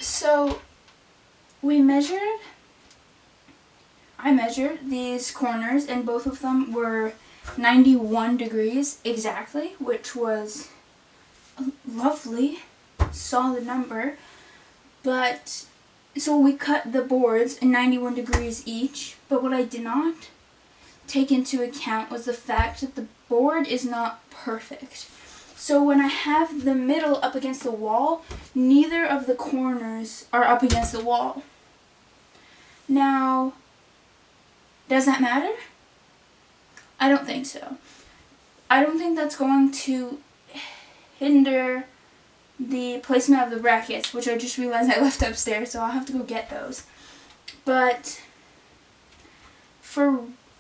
So I measured these corners, and both of them were 91 degrees exactly, which was a lovely, solid number. But, so we cut the boards in 91 degrees each, but what I did not take into account was the fact that the board is not perfect. So when I have the middle up against the wall, neither of the corners are up against the wall. Now, does that matter? I don't think so. I don't think that's going to hinder the placement of the brackets, which I just realized I left upstairs, so I'll have to go get those. But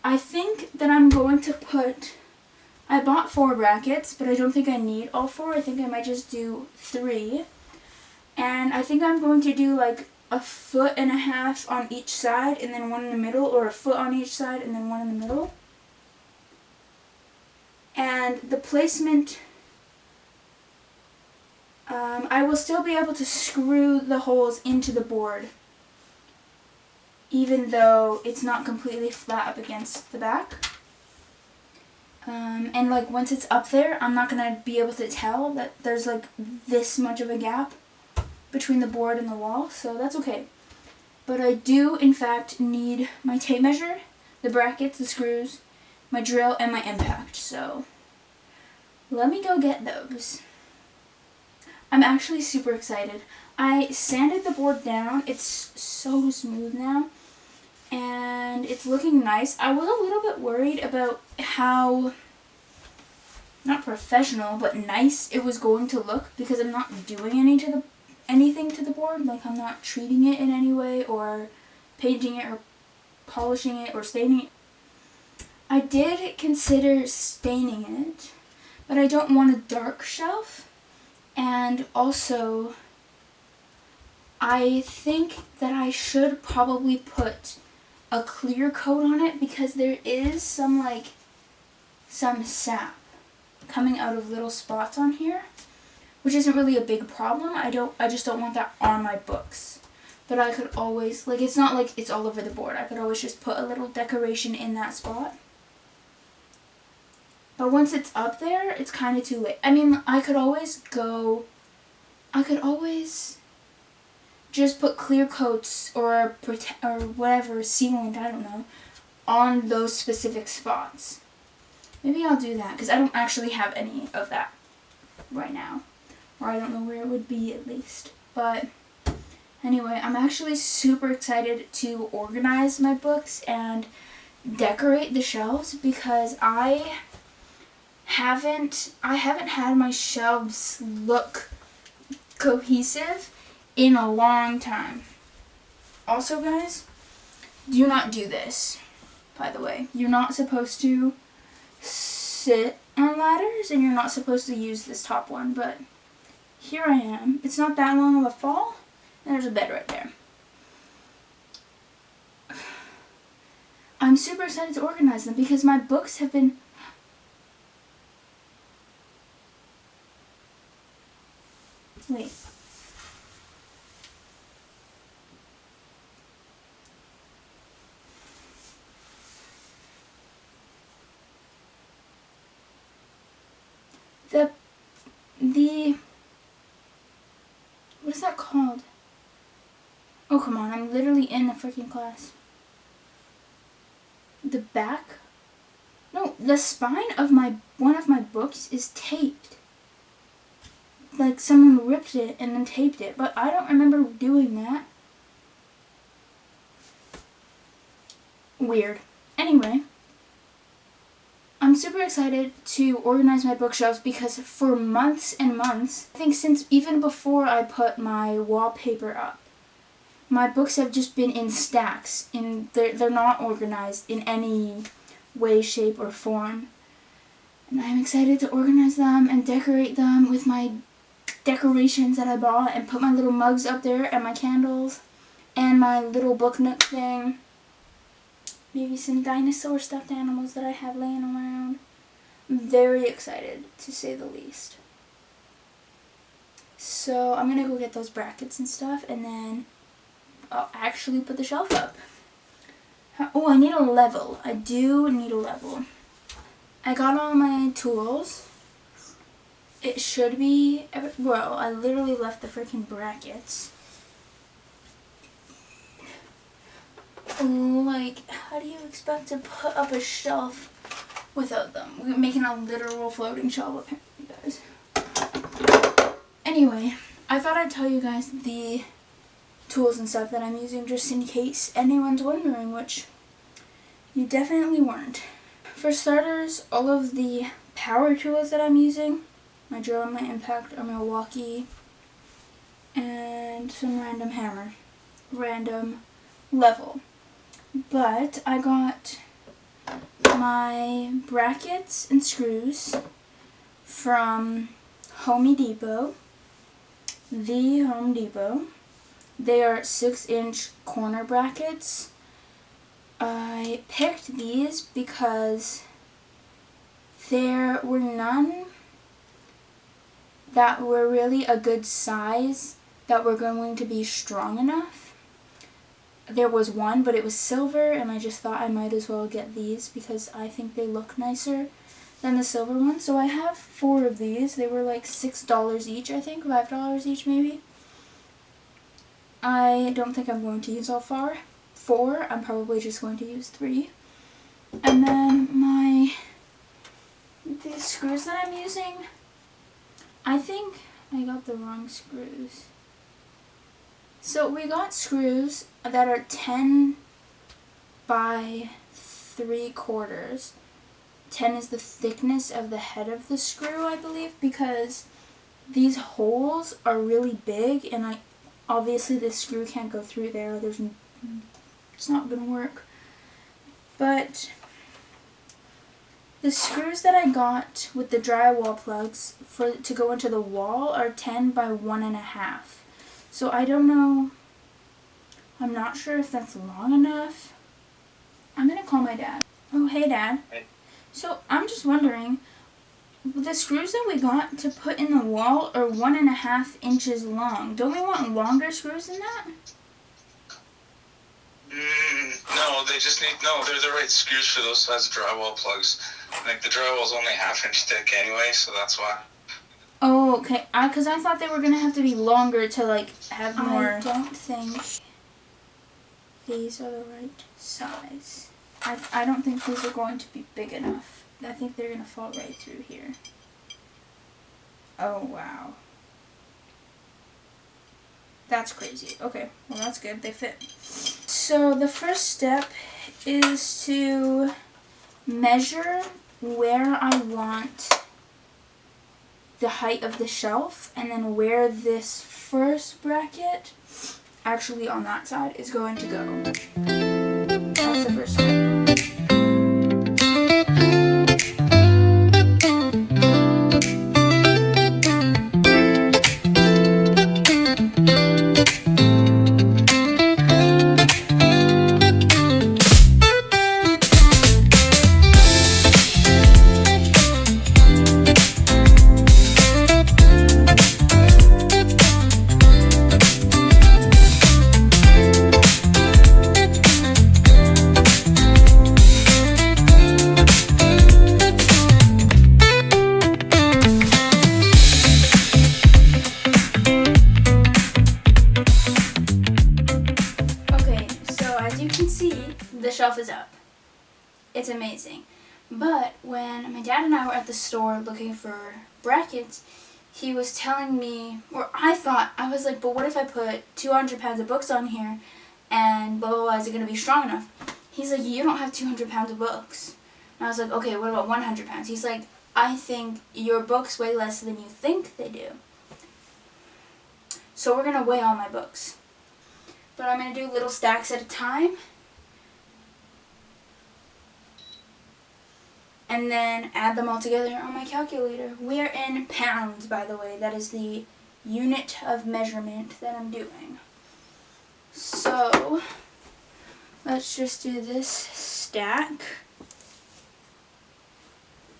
I think that I'm going to I bought 4 brackets, but I don't think I need all 4. I think I might just do 3. And I think I'm going to do like a 1.5 feet on each side and then one in the middle, or a foot on each side and then one in the middle. And the placement, I will still be able to screw the holes into the board, even though it's not completely flat up against the back. And like once it's up there, I'm not gonna be able to tell that there's like this much of a gap between the board and the wall, so that's okay. But I do in fact need my tape measure, the brackets, the screws, my drill, and my impact, so let me go get those. I'm actually super excited. I sanded the board down. It's so smooth now, and it's looking nice. I was a little bit worried about how, not professional, but nice it was going to look, because I'm not doing anything to the board. Like, I'm not treating it in any way, or painting it, or polishing it, or staining it. I did consider staining it, but I don't want a dark shelf. And also, I think that I should probably put a clear coat on it, because there is some sap coming out of little spots on here, which isn't really a big problem. I just don't want that on my books. But I could always, like, it's not like it's all over the board. I could always just put a little decoration in that spot. But once it's up there, it's kind of too late. I mean, I could always just put clear coats or whatever, sealant, I don't know, on those specific spots. Maybe I'll do that, because I don't actually have any of that right now. Or I don't know where it would be, at least. But anyway, I'm actually super excited to organize my books and decorate the shelves, because I haven't had my shelves look cohesive in a long time. Also, guys, do not do this, by the way. You're not supposed to sit on ladders, and you're not supposed to use this top one, but here I am. It's not that long of a fall, and there's a bed right there. I'm super excited to organize them, because my books have been... Wait. What is that called? Oh, come on, I'm literally in the freaking class. The back? No, the spine of one of my books is taped. Like someone ripped it and then taped it, but I don't remember doing that. Weird. Anyway, I'm super excited to organize my bookshelves, because for months and months, I think since even before I put my wallpaper up, my books have just been in stacks. They're not organized in any way, shape, or form. And I'm excited to organize them and decorate them with my decorations that I bought, and put my little mugs up there, and my candles, and my little book nook thing. Maybe some dinosaur stuffed animals that I have laying around. I'm very excited, to say the least. So I'm gonna go get those brackets and stuff, and then I'll actually put the shelf up. Oh, I need a level. I do need a level. I got all my tools. It should be, well, I literally left the freaking brackets. Like, how do you expect to put up a shelf without them? We're making a literal floating shelf apparently, guys. Anyway, I thought I'd tell you guys the tools and stuff that I'm using just in case anyone's wondering, which you definitely weren't. For starters, all of the power tools that I'm using, my drill and my impact, are Milwaukee, and some random hammer, random level. But I got my brackets and screws from Home Depot, the Home Depot. They are 6-inch corner brackets. I picked these because there were none that were really a good size that were going to be strong enough. There was one, but it was silver, and I just thought I might as well get these because I think they look nicer than the silver one. So I have 4 of these. They were like $6 each, I think, $5 each maybe. I don't think I'm going to use all 4. I'm probably just going to use 3. And then these screws that I'm using, I think I got the wrong screws. So we got screws that are 10 by 3/4. 10 is the thickness of the head of the screw, I believe, because these holes are really big, and obviously this screw can't go through there. It's not gonna work. But the screws that I got with the drywall plugs to go into the wall are 10 by 1.5. So I don't know, I'm not sure if that's long enough. I'm gonna call my dad. Oh, hey Dad. Hey. So I'm just wondering, the screws that we got to put in the wall are 1.5 inches long. Don't we want longer screws than that? No, they're the right screws for those size of drywall plugs. Like the drywall's only 1/2 inch thick anyway, so that's why. Oh, okay. Because I thought they were going to have to be longer to, like, have more. I don't think these are the right size. I don't think these are going to be big enough. I think they're going to fall right through here. Oh, wow. That's crazy. Okay, well that's good. They fit. So the first step is to measure where I want the height of the shelf, and then where this first bracket, actually on that side, is going to go. That's the first step. The shelf is up. It's amazing. But when my dad and I were at the store looking for brackets, he was telling me, or I was like, but what if I put 200 pounds of books on here and blah, blah, blah, is it going to be strong enough? He's like, you don't have 200 pounds of books. And I was like, okay, what about 100 pounds? He's like, I think your books weigh less than you think they do. So we're going to weigh all my books. But I'm going to do little stacks at a time. And then add them all together on my calculator. We're in pounds, by the way. That is the unit of measurement that I'm doing. So, let's just do this stack.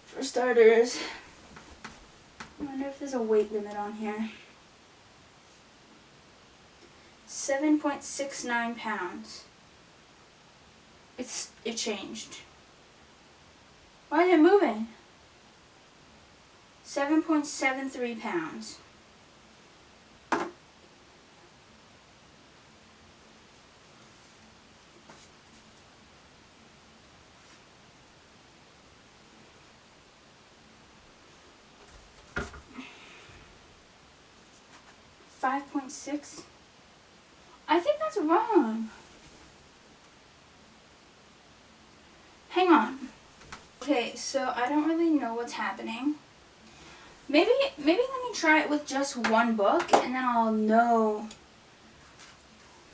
For starters, I wonder if there's a weight limit on here. 7.69 pounds. It changed. Why is it moving? 7.73 pounds. $5.6. I think that's wrong. Hang on. Okay, so I don't really know what's happening. Maybe let me try it with just one book and then I'll know.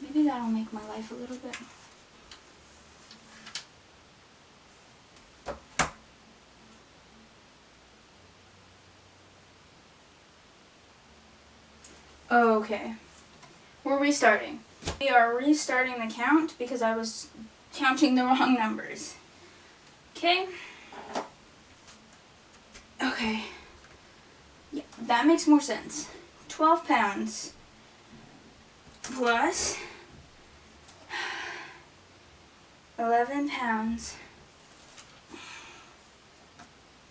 Maybe that'll make my life a little bit. Okay. We're restarting. We are restarting the count because I was counting the wrong numbers. Okay? Okay. Yeah, that makes more sense. 12 pounds plus 11 pounds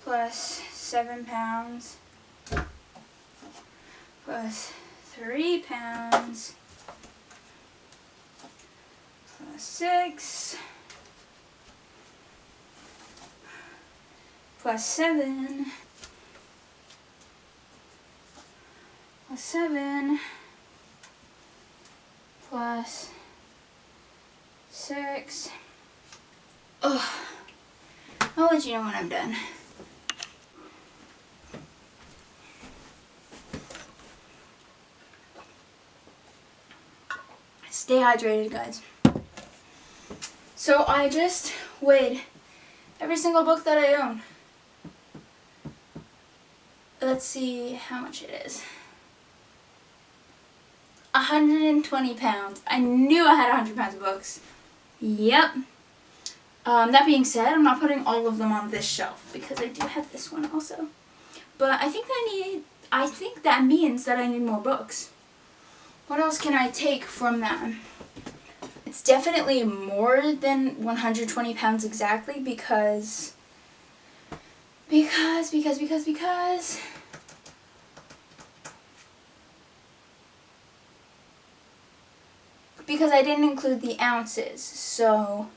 plus 7 pounds plus 3 pounds plus 6 plus 7 plus 7 plus 6. Ugh. I'll let you know when I'm done. Stay hydrated, guys. So I just weighed every single book that I own. Let's see how much it is. 120 pounds. I knew I had 100 pounds of books. Yep. That being said, I'm not putting all of them on this shelf because I do have this one also. But I think that means that I need more books. What else can I take from that? It's definitely more than 120 pounds exactly because I didn't include the ounces, so,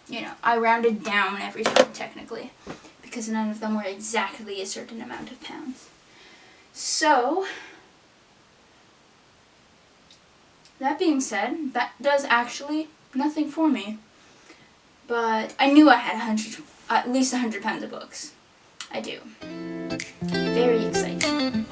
you know, I rounded down every time technically because none of them were exactly a certain amount of pounds. So, that being said, that does actually nothing for me. But I knew I had at least 100 pounds of books. I do. Very exciting.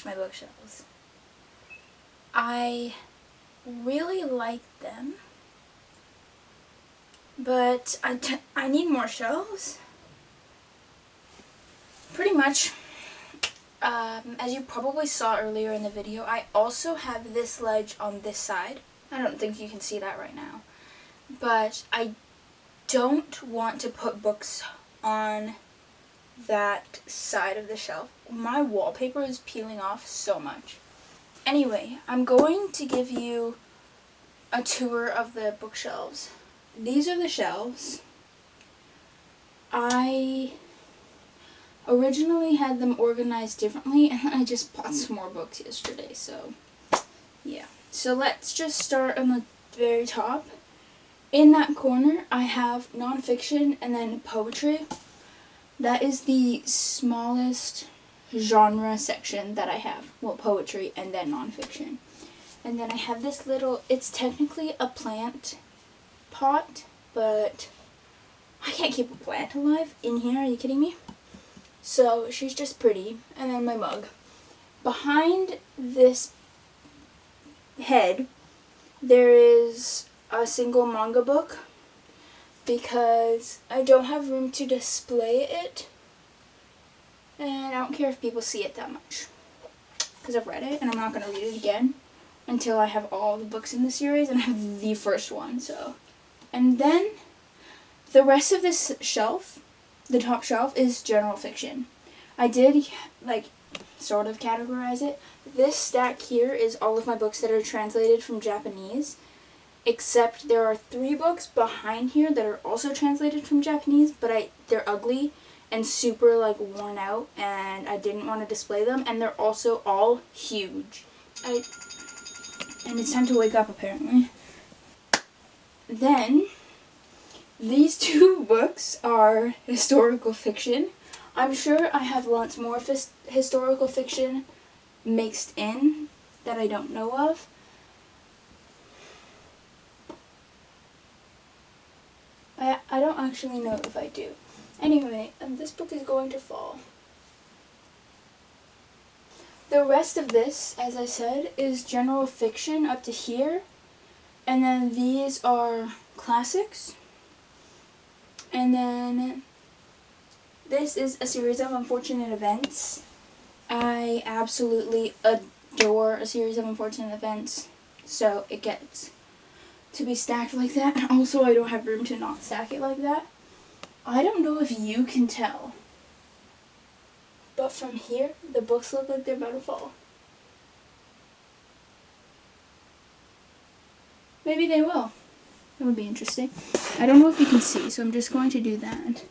My bookshelves. I really like them, but I need more shelves. Pretty much, as you probably saw earlier in the video, I also have this ledge on this side. I don't think you can see that right now, but I don't want to put books on that side of the shelf. My wallpaper is peeling off so much. Anyway, I'm going to give you a tour of the bookshelves. These are the shelves. I originally had them organized differently and then I just bought some more books yesterday, so yeah. So let's just start on the very top. In that corner I have nonfiction and then poetry. That is the smallest genre section that I have. Well, poetry and then nonfiction. And then I have this little, it's technically a plant pot, but I can't keep a plant alive in here, are you kidding me? So she's just pretty. And then my mug. Behind this head, there is a single manga book because I don't have room to display it. And I don't care if people see it that much. Because I've read it and I'm not going to read it again until I have all the books in the series and I have the first one, so. And then the rest of this shelf, the top shelf, is general fiction. I did, like, sort of categorize it. This stack here is all of my books that are translated from Japanese, except there are 3 books behind here that are also translated from Japanese, but they're ugly and super, like, worn out, and I didn't want to display them, and they're also all huge. And it's time to wake up, apparently. Then, these 2 books are historical fiction. I'm sure I have lots more historical fiction mixed in that I don't know of. I don't actually know if I do. Anyway, this book is going to fall. The rest of this, as I said, is general fiction up to here. And then these are classics. And then this is a series of unfortunate events. I absolutely adore a series of unfortunate events. So it gets to be stacked like that. And also I don't have room to not stack it like that. I don't know if you can tell, but from here, the books look like they're about to fall. Maybe they will. That would be interesting. I don't know if you can see, so I'm just going to do that.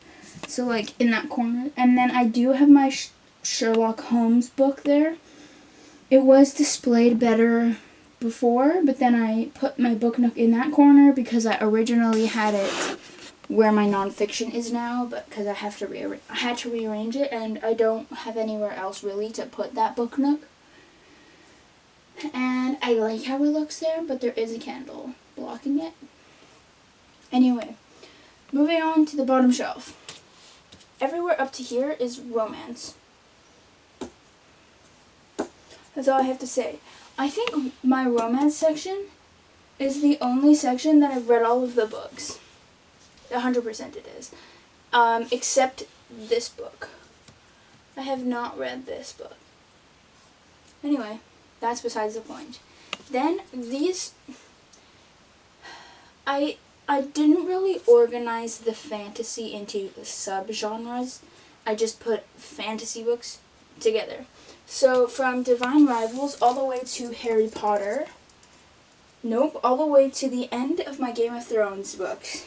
So, like, in that corner. And then I do have my Sherlock Holmes book there. It was displayed better before, but then I put my book nook in that corner because I originally had it where my nonfiction is now, but because I had to rearrange it, and I don't have anywhere else really to put that book nook. And I like how it looks there, but there is a candle blocking it. Anyway, moving on to the bottom shelf. Everywhere up to here is romance. That's all I have to say. I think my romance section is the only section that I've read all of the books. 100% it is. Except this book. I have not read this book. Anyway, that's besides the point. Then these, I didn't really organize the fantasy into subgenres. I just put fantasy books together. So from Divine Rivals all the way to Harry Potter. Nope, all the way to the end of my Game of Thrones books.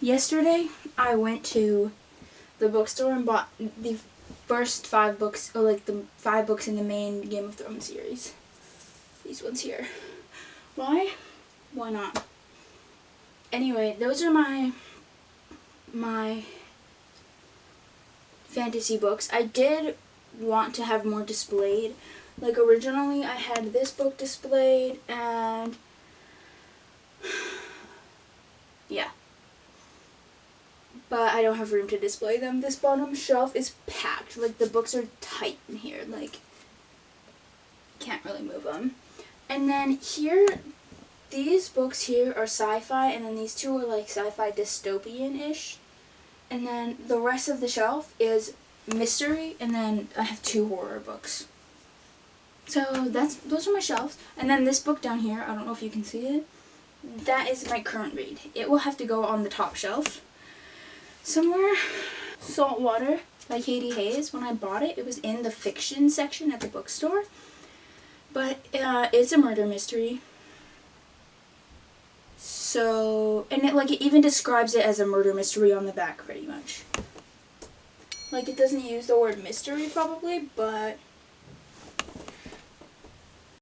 Yesterday, I went to the bookstore and bought the first 5 books, or like the 5 books in the main Game of Thrones series. These ones here. Why? Why not? Anyway, those are my fantasy books. I did want to have more displayed. Like originally, I had this book displayed, and yeah. But I don't have room to display them. This bottom shelf is packed. Like, the books are tight in here. Like, can't really move them. And then here, these books here are sci-fi, and then these 2 are like sci-fi dystopian-ish. And then the rest of the shelf is mystery, and then I have 2 horror books. So those are my shelves. And then this book down here, I don't know if you can see it, that is my current read. It will have to go on the top shelf somewhere. Saltwater by Katie Hayes. When I bought it, it was in the fiction section at the bookstore. But it's a murder mystery. So, and it even describes it as a murder mystery on the back pretty much. Like, it doesn't use the word mystery probably, but